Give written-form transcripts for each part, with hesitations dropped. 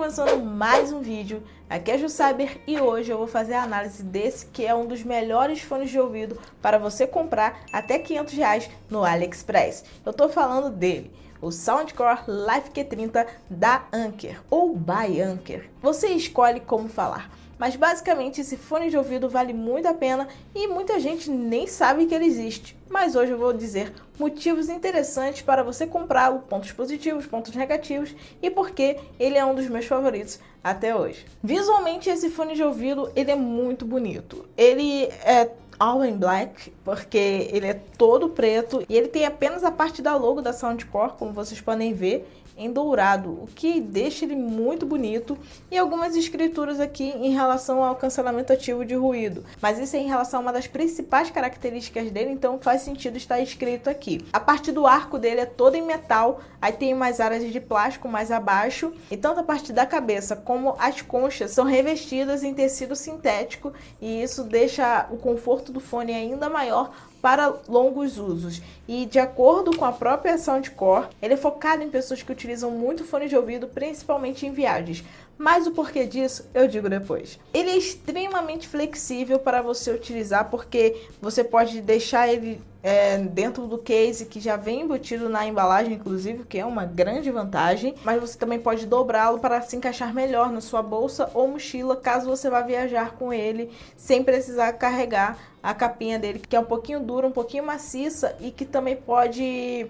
começando mais um vídeo, aqui é a Ju Cyber e hoje eu vou fazer a análise desse que é um dos melhores fones de ouvido para você comprar até R$500 no AliExpress. Eu tô falando dele, o Soundcore Life Q30 da Anker ou by Anker. Você escolhe como falar. Mas basicamente esse fone de ouvido vale muito a pena e muita gente nem sabe que ele existe. Mas hoje eu vou dizer motivos interessantes para você comprá-lo, pontos positivos, pontos negativos e por que ele é um dos meus favoritos até hoje. Visualmente esse fone de ouvido ele é muito bonito. Ele é all in black, porque ele é todo preto e ele tem apenas a parte da logo da Soundcore, como vocês podem ver, em dourado, o que deixa ele muito bonito, e algumas escrituras aqui em relação ao cancelamento ativo de ruído, mas isso é em relação a uma das principais características dele, então faz sentido estar escrito aqui. A parte do arco dele é toda em metal, aí tem umas áreas de plástico mais abaixo, e tanto a parte da cabeça como as conchas são revestidas em tecido sintético, e isso deixa o conforto do fone ainda maior para longos usos. E de acordo com a própria Soundcore, ele é focado em pessoas que utilizam muito fone de ouvido, principalmente em viagens. Mas o porquê disso eu digo depois. Ele é extremamente flexível para você utilizar, porque você pode deixar ele dentro do case que já vem embutido na embalagem, inclusive, que é uma grande vantagem. Mas você também pode dobrá-lo para se encaixar melhor na sua bolsa ou mochila, caso você vá viajar com ele, sem precisar carregar a capinha dele, que é um pouquinho dura, um pouquinho maciça e que também pode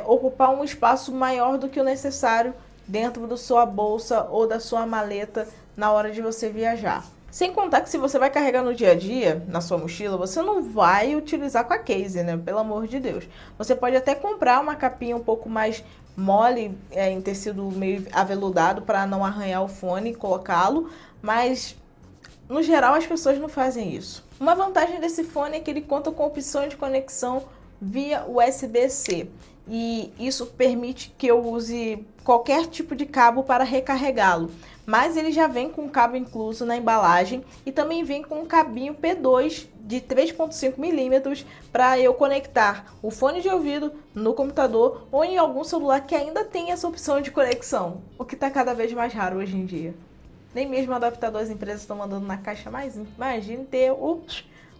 ocupar um espaço maior do que o necessário dentro da sua bolsa ou da sua maleta na hora de você viajar. Sem contar que se você vai carregar no dia a dia, na sua mochila, você não vai utilizar com a case, né? Pelo amor de Deus. Você pode até comprar uma capinha um pouco mais mole, em tecido meio aveludado, para não arranhar o fone e colocá-lo, mas no geral as pessoas não fazem isso. Uma vantagem desse fone é que ele conta com opção de conexão via USB-C. E isso permite que eu use qualquer tipo de cabo para recarregá-lo. Mas ele já vem com cabo incluso na embalagem e também vem com um cabinho P2 de 3.5 mm para eu conectar o fone de ouvido no computador ou em algum celular que ainda tem essa opção de conexão, o que está cada vez mais raro hoje em dia. Nem mesmo adaptador as empresas estão mandando na caixa, mais imagine ter o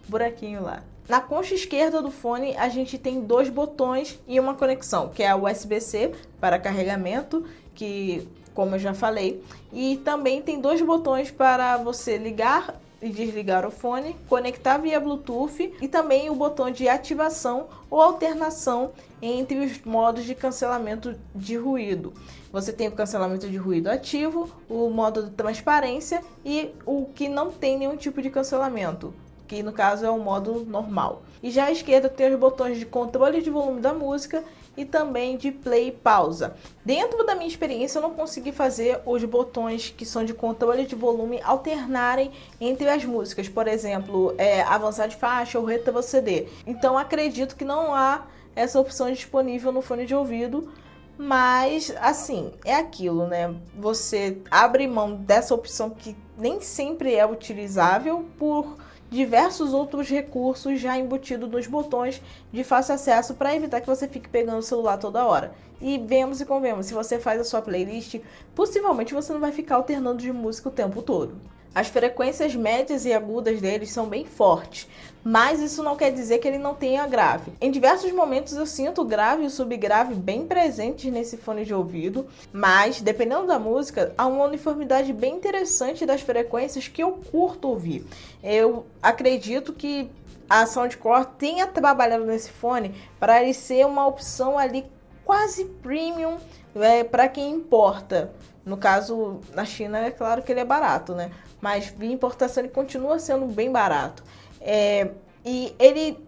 buraquinho lá. Na concha esquerda do fone a gente tem dois botões e uma conexão, que é a USB-C para carregamento, que como eu já falei, e também tem dois botões para você ligar e desligar o fone, conectar via Bluetooth e também o botão de ativação ou alternação entre os modos de cancelamento de ruído. Você tem o cancelamento de ruído ativo, o modo de transparência e o que não tem nenhum tipo de cancelamento, que no caso é o modo normal. E já à esquerda tem os botões de controle de volume da música e também de play e pausa. Dentro da minha experiência eu não consegui fazer os botões que são de controle de volume alternarem entre as músicas, por exemplo, avançar de faixa ou retroceder. Então acredito que não há essa opção disponível no fone de ouvido, mas assim, é aquilo, né? Você abre mão dessa opção que nem sempre é utilizável por diversos outros recursos já embutidos nos botões de fácil acesso para evitar que você fique pegando o celular toda hora. E vemos e convenhamos, se você faz a sua playlist, possivelmente você não vai ficar alternando de música o tempo todo. As frequências médias e agudas deles são bem fortes, mas isso não quer dizer que ele não tenha grave. Em diversos momentos eu sinto o grave e o subgrave bem presentes nesse fone de ouvido, mas dependendo da música, há uma uniformidade bem interessante das frequências que eu curto ouvir. Eu acredito que a Soundcore tenha trabalhado nesse fone para ele ser uma opção ali quase premium para quem importa. No caso, na China é claro que ele é barato, né? Mas via importação ele continua sendo bem barato. E ele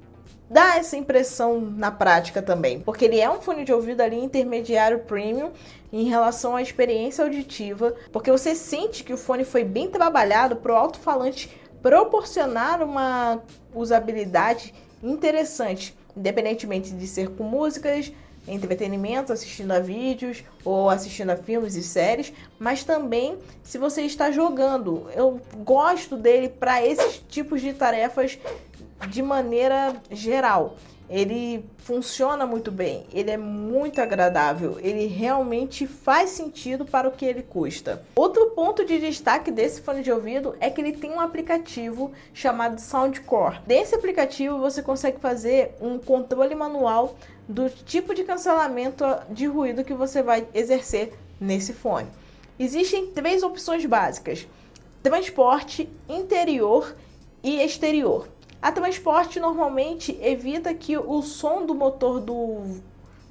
dá essa impressão na prática também, porque ele é um fone de ouvido ali intermediário premium em relação à experiência auditiva, porque você sente que o fone foi bem trabalhado para o alto-falante proporcionar uma usabilidade interessante, independentemente de ser com músicas, entretenimento, assistindo a vídeos ou assistindo a filmes e séries, mas também se você está jogando. Eu gosto dele para esses tipos de tarefas de maneira geral. Ele funciona muito bem, ele é muito agradável, ele realmente faz sentido para o que ele custa. Outro ponto de destaque desse fone de ouvido é que ele tem um aplicativo chamado Soundcore. Nesse aplicativo você consegue fazer um controle manual do tipo de cancelamento de ruído que você vai exercer nesse fone. Existem 3 opções básicas: transporte, interior e exterior. A transporte normalmente evita que o som do motor do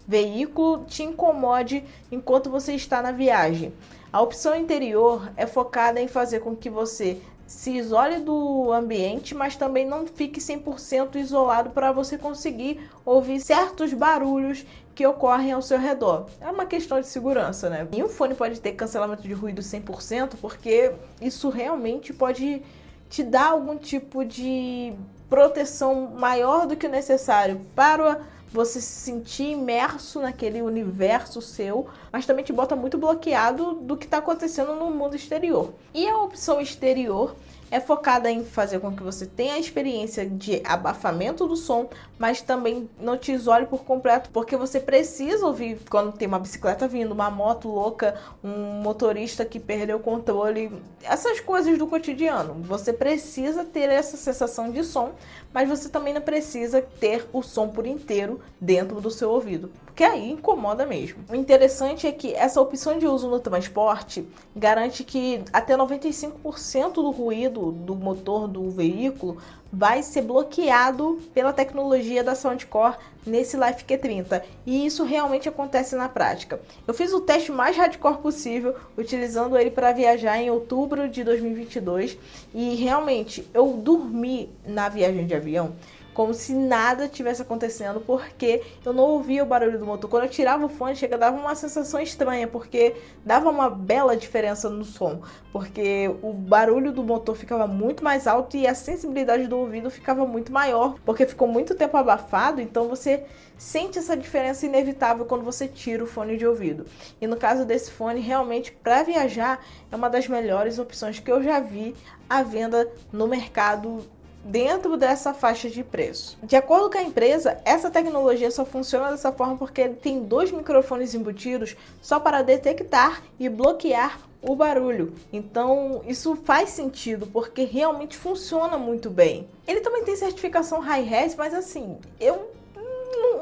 veículo te incomode enquanto você está na viagem. A opção interior é focada em fazer com que você se isole do ambiente, mas também não fique 100% isolado para você conseguir ouvir certos barulhos que ocorrem ao seu redor. É uma questão de segurança, né? E um fone pode ter cancelamento de ruído 100% porque isso realmente pode te dar algum tipo de proteção maior do que o necessário para você se sentir imerso naquele universo seu, mas também te bota muito bloqueado do que está acontecendo no mundo exterior. E a opção exterior é focada em fazer com que você tenha a experiência de abafamento do som, mas também não te isole por completo, porque você precisa ouvir quando tem uma bicicleta vindo, uma moto louca, um motorista que perdeu o controle, essas coisas do cotidiano. Você precisa ter essa sensação de som, mas você também não precisa ter o som por inteiro dentro do seu ouvido, porque aí incomoda mesmo. O interessante é que essa opção de uso no transporte garante que até 95% do ruído do motor do veículo vai ser bloqueado pela tecnologia da Soundcore nesse Life Q30, e isso realmente acontece na prática. Eu fiz o teste mais hardcore possível utilizando ele para viajar em outubro de 2022 e realmente eu dormi na viagem de avião como se nada tivesse acontecendo, porque eu não ouvia o barulho do motor. Quando eu tirava o fone, dava uma sensação estranha, porque dava uma bela diferença no som, porque o barulho do motor ficava muito mais alto e a sensibilidade do ouvido ficava muito maior, porque ficou muito tempo abafado, então você sente essa diferença inevitável quando você tira o fone de ouvido. E no caso desse fone, realmente, para viajar, é uma das melhores opções que eu já vi à venda no mercado dentro dessa faixa de preço. De acordo com a empresa, essa tecnologia só funciona dessa forma porque ele tem 2 microfones embutidos só para detectar e bloquear o barulho. Então isso faz sentido porque realmente funciona muito bem. Ele também tem certificação Hi-Res, mas assim, eu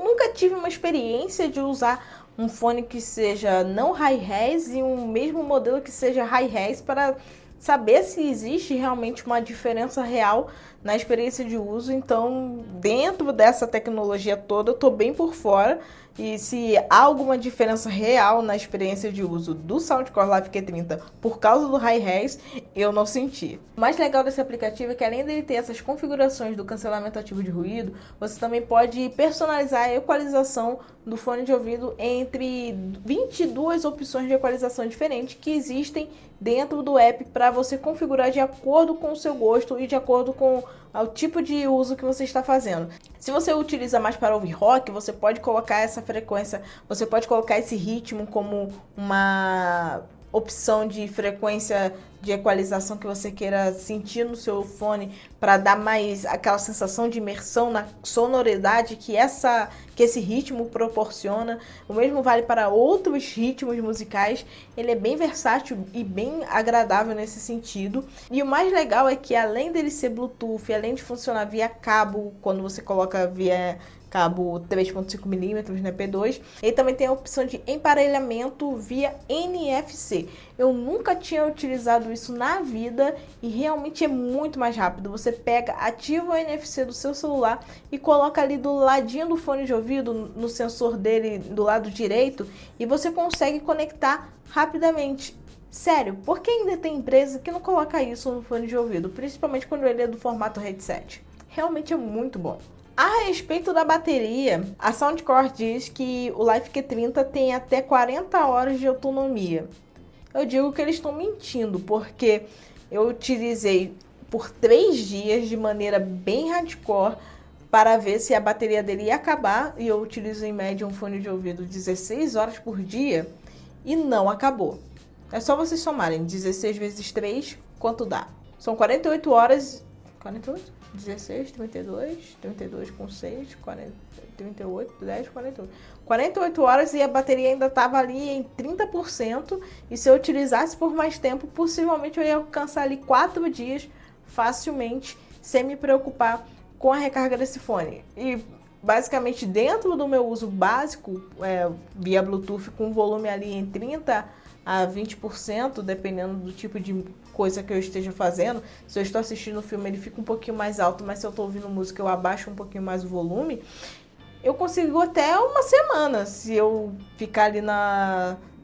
nunca tive uma experiência de usar um fone que seja não Hi-Res e um mesmo modelo que seja Hi-Res para saber se existe realmente uma diferença real na experiência de uso. Então, dentro dessa tecnologia toda, eu tô bem por fora. E se há alguma diferença real na experiência de uso do Soundcore Live Q30 por causa do Hi-Res, eu não senti. O mais legal desse aplicativo é que, além dele ter essas configurações do cancelamento ativo de ruído, você também pode personalizar a equalização do fone de ouvido entre 22 opções de equalização diferentes que existem dentro do app para você configurar de acordo com o seu gosto e de acordo com o tipo de uso que você está fazendo. Se você utiliza mais para ouvir rock, você pode colocar essa frequência, você pode colocar esse ritmo como uma opção de frequência de equalização que você queira sentir no seu fone para dar mais aquela sensação de imersão na sonoridade que esse ritmo proporciona. O mesmo vale para outros ritmos musicais. Ele é bem versátil e bem agradável nesse sentido. E o mais legal é que, além dele ser Bluetooth, além de funcionar via cabo, quando você coloca via cabo 3.5mm no P2, ele também tem a opção de emparelhamento via NFC. Eu nunca tinha utilizado isso na vida e realmente é muito mais rápido. Você pega, ativa o NFC do seu celular e coloca ali do ladinho do fone de ouvido, no sensor dele do lado direito, e você consegue conectar rapidamente. Sério, por que ainda tem empresa que não coloca isso no fone de ouvido, principalmente quando ele é do formato headset? Realmente é muito bom. A respeito da bateria, a Soundcore diz que o Life Q30 tem até 40 horas de autonomia. Eu digo que eles estão mentindo, porque eu utilizei por 3 dias de maneira bem hardcore para ver se a bateria dele ia acabar, e eu utilizo em média um fone de ouvido 16 horas por dia e não acabou. É só vocês somarem 16 vezes 3, quanto dá? São 48 horas 48, 16, 32, 32 com 6, 40, 38, 10, 48. 48 horas e a bateria ainda estava ali em 30%. E se eu utilizasse por mais tempo, possivelmente eu ia alcançar ali 4 dias facilmente, sem me preocupar com a recarga desse fone. E basicamente dentro do meu uso básico, via Bluetooth, com volume ali em 30 a 20%, dependendo do tipo de coisa que eu esteja fazendo. Se eu estou assistindo o filme, ele fica um pouquinho mais alto, mas se eu estou ouvindo música, eu abaixo um pouquinho mais o volume. Eu consigo até uma semana, se eu ficar ali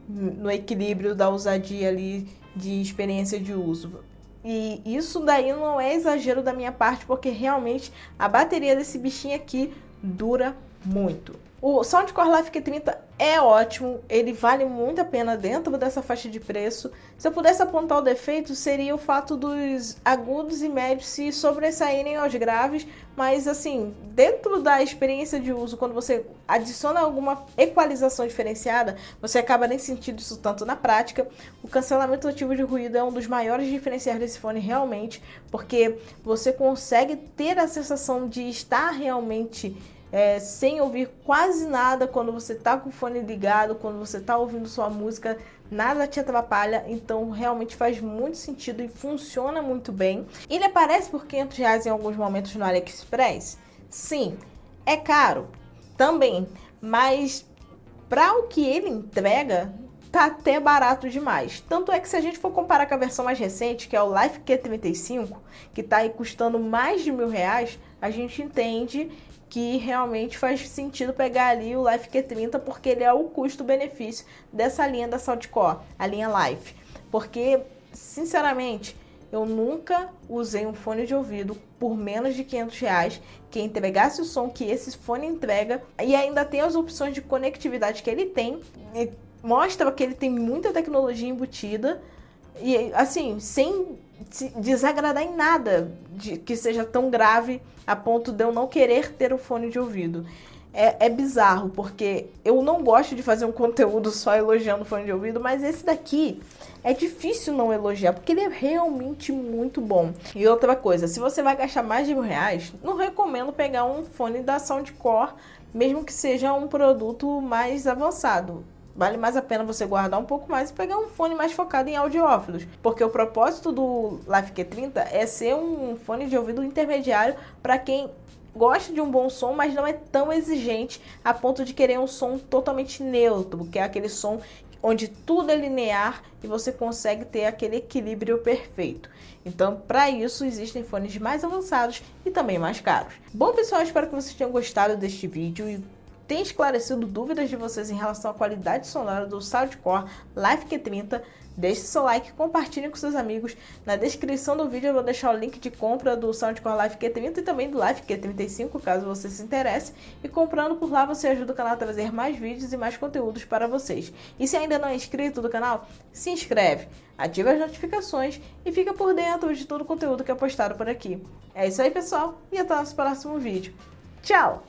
no equilíbrio da ousadia ali de experiência de uso. E isso daí não é exagero da minha parte, porque realmente a bateria desse bichinho aqui dura muito. O Soundcore Life Q30 é ótimo, ele vale muito a pena dentro dessa faixa de preço. Se eu pudesse apontar o defeito, seria o fato dos agudos e médios se sobressaírem aos graves, mas assim, dentro da experiência de uso, quando você adiciona alguma equalização diferenciada, você acaba nem sentindo isso tanto na prática. O cancelamento ativo de ruído é um dos maiores diferenciais desse fone realmente, porque você consegue ter a sensação de estar realmente sem ouvir quase nada quando você está com o fone ligado, quando você está ouvindo sua música, nada te atrapalha, então realmente faz muito sentido e funciona muito bem. Ele aparece por R$500 em alguns momentos no AliExpress? Sim. É caro? Também, mas para o que ele entrega, tá até barato demais. Tanto é que se a gente for comparar com a versão mais recente, que é o Life Q35, que tá aí custando mais de R$1.000, a gente entende que realmente faz sentido pegar ali o Life Q30, porque ele é o custo-benefício dessa linha da Soundcore, a linha Life. Porque, sinceramente, eu nunca usei um fone de ouvido por menos de R$500 que entregasse o som que esse fone entrega e ainda tem as opções de conectividade que ele tem. E mostra que ele tem muita tecnologia embutida e, assim, sem desagradar em nada de que seja tão grave a ponto de eu não querer ter o fone de ouvido. É bizarro, porque eu não gosto de fazer um conteúdo só elogiando o fone de ouvido, mas esse daqui é difícil não elogiar, porque ele é realmente muito bom. E outra coisa, se você vai gastar mais de R$1.000, não recomendo pegar um fone da Soundcore, mesmo que seja um produto mais avançado. Vale mais a pena você guardar um pouco mais e pegar um fone mais focado em audiófilos. Porque o propósito do Life Q30 é ser um fone de ouvido intermediário para quem gosta de um bom som, mas não é tão exigente a ponto de querer um som totalmente neutro, que é aquele som onde tudo é linear e você consegue ter aquele equilíbrio perfeito. Então, para isso, existem fones mais avançados e também mais caros. Bom, pessoal, espero que vocês tenham gostado deste vídeo e tem esclarecido dúvidas de vocês em relação à qualidade sonora do Soundcore Life Q30. Deixe seu like, compartilhe com seus amigos. Na descrição do vídeo eu vou deixar o link de compra do Soundcore Life Q30 e também do Life Q35, caso você se interesse. E comprando por lá você ajuda o canal a trazer mais vídeos e mais conteúdos para vocês. E se ainda não é inscrito no canal, se inscreve, ativa as notificações e fica por dentro de todo o conteúdo que é postado por aqui. É isso aí, pessoal, e até o nosso próximo vídeo. Tchau!